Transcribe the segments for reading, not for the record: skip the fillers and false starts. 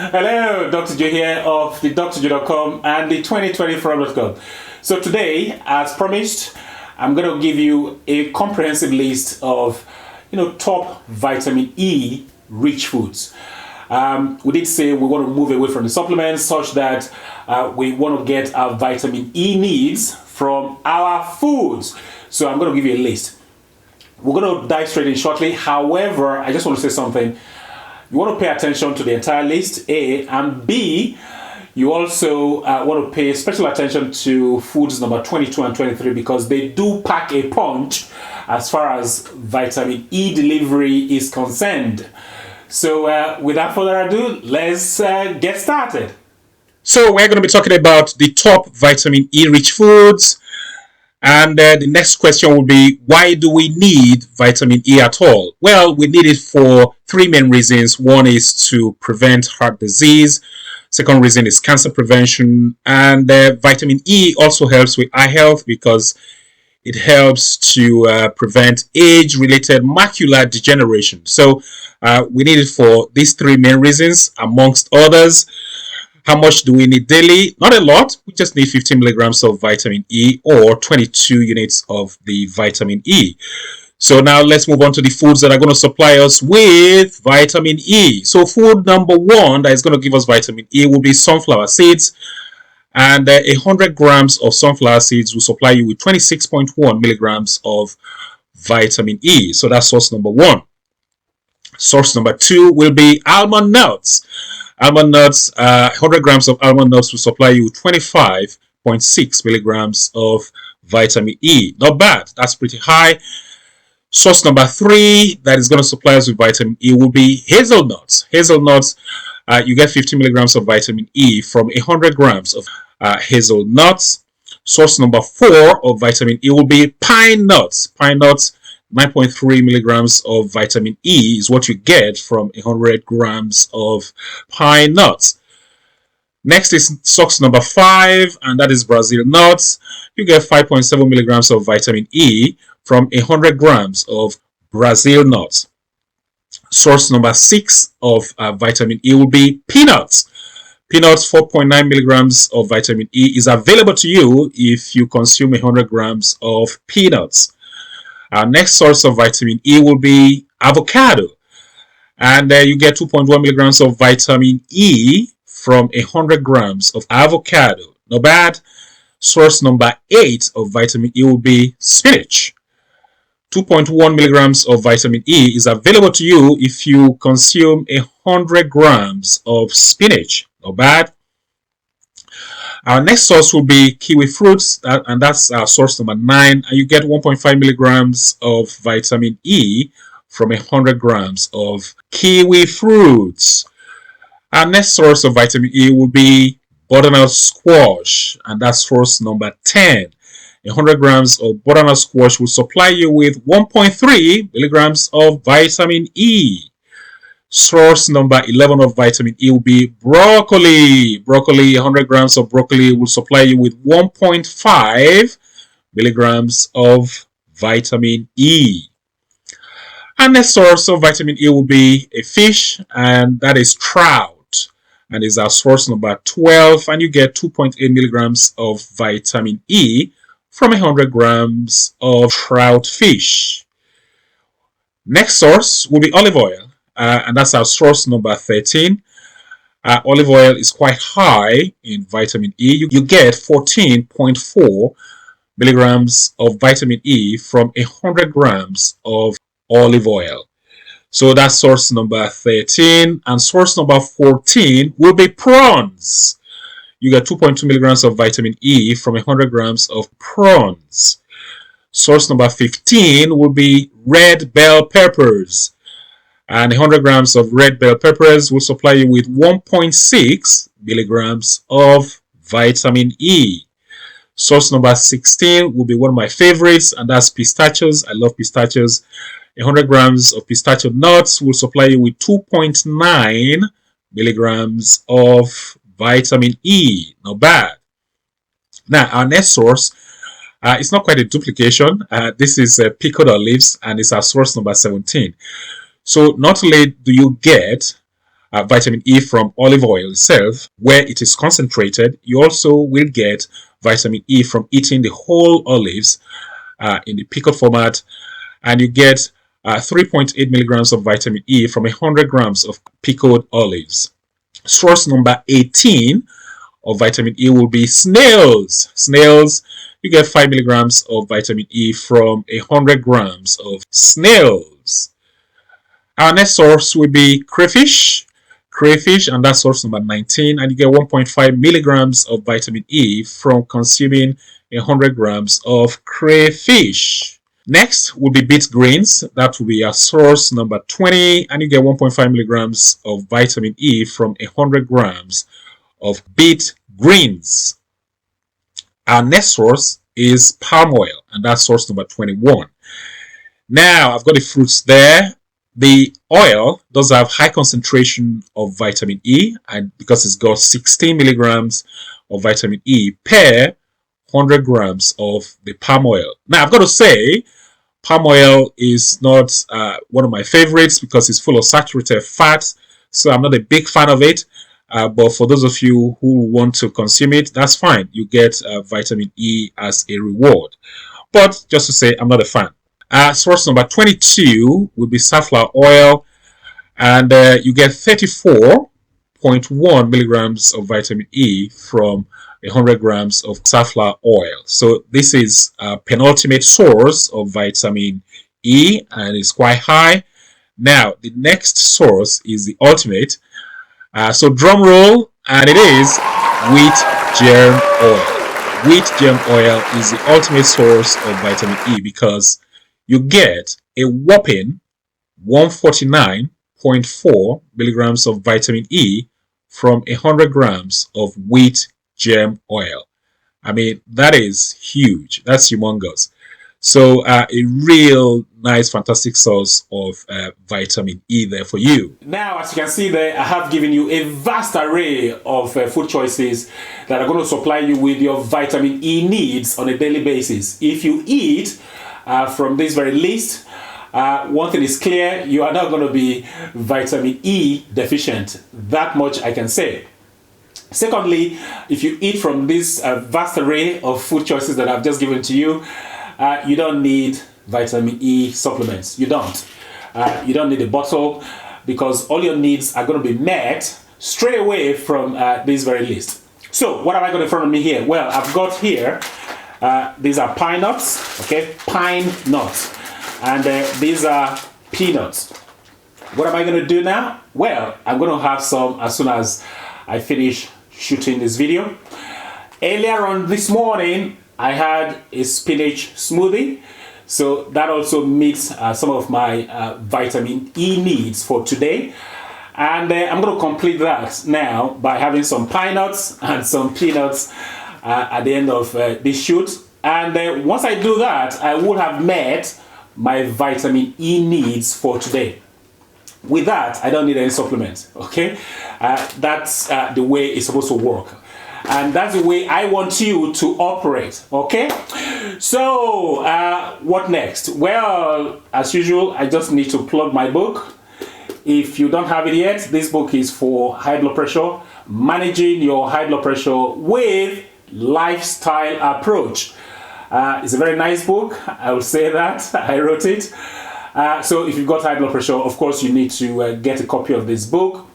Hello, Dr. J here of the drj.com and the 2020forum.com. So today, as promised, I'm going to give you a comprehensive list of, top vitamin E rich foods. We did say we want to move away from the supplements such that we want to get our vitamin E needs from our foods. So I'm going to give you a list. We're going to dive straight in shortly. However, I just want to say something. You want to pay attention to the entire list, A, and B, you also want to pay special attention to foods number 22 and 23 because they do pack a punch as far as vitamin E delivery is concerned. So without further ado, let's get started. So we're going to be talking about the top vitamin E rich foods. And the next question will be, why do we need vitamin E at all? Well, we need it for three main reasons. One is to prevent heart disease. Second reason is cancer prevention. And vitamin E also helps with eye health because it helps to prevent age-related macular degeneration. So we need it for these three main reasons, amongst others. How much do we need daily? Not a lot. We just need 15 milligrams of vitamin E or 22 units of the vitamin E. So now let's move on to the foods that are going to supply us with vitamin E. So food number one that is going to give us vitamin E will be sunflower seeds. And 100 grams of sunflower seeds will supply you with 26.1 milligrams of vitamin E. So that's source number one. Source number two will be almond nuts. Almond nuts, 100 grams of almond nuts will supply you 25.6 milligrams of vitamin E. Not bad. That's pretty high. Source number three that is going to supply us with vitamin E will be hazelnuts. Hazelnuts, you get 50 milligrams of vitamin E from 100 grams of hazelnuts. Source number four of vitamin E will be pine nuts. Pine nuts, 9.3 milligrams of vitamin E is what you get from 100 grams of pine nuts. Next is source number five, and that is Brazil nuts. You get 5.7 milligrams of vitamin E from 100 grams of Brazil nuts. Source number six of vitamin E will be peanuts. Peanuts, 4.9 milligrams of vitamin E is available to you if you consume 100 grams of peanuts. Our next source of vitamin E will be avocado. And you get 2.1 milligrams of vitamin E from 100 grams of avocado. Not bad. Source number 8 of vitamin E will be spinach. 2.1 milligrams of vitamin E is available to you if you consume 100 grams of spinach. Not bad. Our next source will be kiwi fruits, and that's our source number 9. And you get 1.5 milligrams of vitamin E from 100 grams of kiwi fruits. Our next source of vitamin E will be butternut squash, and that's source number 10. 100 grams of butternut squash will supply you with 1.3 milligrams of vitamin E. Source number 11 of vitamin E will be broccoli. Broccoli, 100 grams of broccoli will supply you with 1.5 milligrams of vitamin E. And next source of vitamin E will be a fish, and that is trout. And is our source number 12, and you get 2.8 milligrams of vitamin E from 100 grams of trout fish. Next source will be olive oil. And that's our source number 13. Olive oil is quite high in vitamin E. You get 14.4 milligrams of vitamin E from 100 grams of olive oil. So that's source number 13. And source number 14 will be prawns. You get 2.2 milligrams of vitamin E from 100 grams of prawns. Source number 15 will be red bell peppers. And 100 grams of red bell peppers will supply you with 1.6 milligrams of vitamin E. Source number 16 will be one of my favorites, and that's pistachios. I love pistachios. 100 grams of pistachio nuts will supply you with 2.9 milligrams of vitamin E. Not bad. Now, our next source, it's not quite a duplication. This is pickled olives, and it's our source number 17. So not only do you get vitamin E from olive oil itself, where it is concentrated. You also will get vitamin E from eating the whole olives in the pickled format, and you get 3.8 milligrams of vitamin E from 100 grams of pickled olives. Source number 18 of vitamin E will be snails. Snails, you get 5 milligrams of vitamin E from 100 grams of snails. Our next source will be crayfish. Crayfish, and that's source number 19, and you get 1.5 milligrams of vitamin E from consuming 100 grams of crayfish. Next will be beet greens. That will be our source number 20, and you get 1.5 milligrams of vitamin E from 100 grams of beet greens. Our next source is palm oil, and that's source number 21. Now, I've got the fruits there. The oil does have high concentration of vitamin E, and because it's got 16 milligrams of vitamin E per 100 grams of the palm oil. Now, I've got to say, palm oil is not one of my favorites because it's full of saturated fat, so I'm not a big fan of it. But for those of you who want to consume it, that's fine. You get vitamin E as a reward. But just to say, I'm not a fan. Source number 22 will be safflower oil, and you get 34.1 milligrams of vitamin E from 100 grams of safflower oil. So this is a penultimate source of vitamin E, and it's quite high. Now, the next source is the ultimate. So drum roll, and it is wheat germ oil. Wheat germ oil is the ultimate source of vitamin E because you get a whopping 149.4 milligrams of vitamin E from 100 grams of wheat germ oil. I mean, that is huge. That's humongous. So a real nice, fantastic source of vitamin E there for you. Now, as you can see there, I have given you a vast array of food choices that are going to supply you with your vitamin E needs on a daily basis. If you eat from this very list, one thing is clear, you are not going to be vitamin E deficient. That much I can say. Secondly, if you eat from this vast array of food choices that I've just given to you, you don't need vitamin E supplements. You don't. You don't need a bottle because all your needs are going to be met straight away from this very list. So what have I got in front of me here? Well, I've got here, these are pine nuts, okay, pine nuts, and these are peanuts. What am I going to do now? Well, I'm going to have some as soon as I finish shooting this video. Earlier on this morning, I had a spinach smoothie, so that also meets some of my vitamin E needs for today. And I'm going to complete that now by having some pine nuts and some peanuts at the end of this shoot. And once I do that, I will have met my vitamin E needs for today. With that, I don't need any supplements, okay? That's the way it's supposed to work. And that's the way I want you to operate, okay? So, what next? Well, as usual, I just need to plug my book. If you don't have it yet, this book is for high blood pressure, managing your high blood pressure with lifestyle approach. It's a very nice book, I will say that. I wrote it. So if you've got high blood pressure, of course you need to get a copy of this book.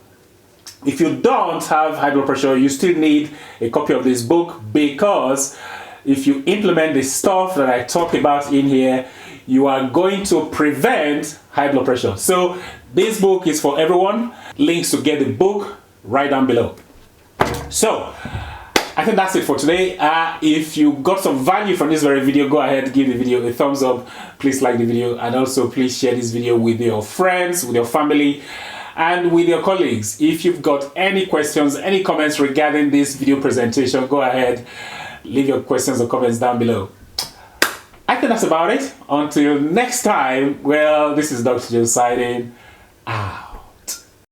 If you don't have high blood pressure, you still need a copy of this book, because if you implement the stuff that I talk about in here, you are going to prevent high blood pressure. So this book is for everyone. Links to get the book right down below. So I think that's it for today. If you got some value from this very video, go ahead, give the video a thumbs up. Please like the video, and also please share this video with your friends, with your family, and with your colleagues. If you've got any questions, any comments regarding this video presentation, go ahead, leave your questions or comments down below. I think that's about it. Until next time, well, this is Dr. Joe signing out.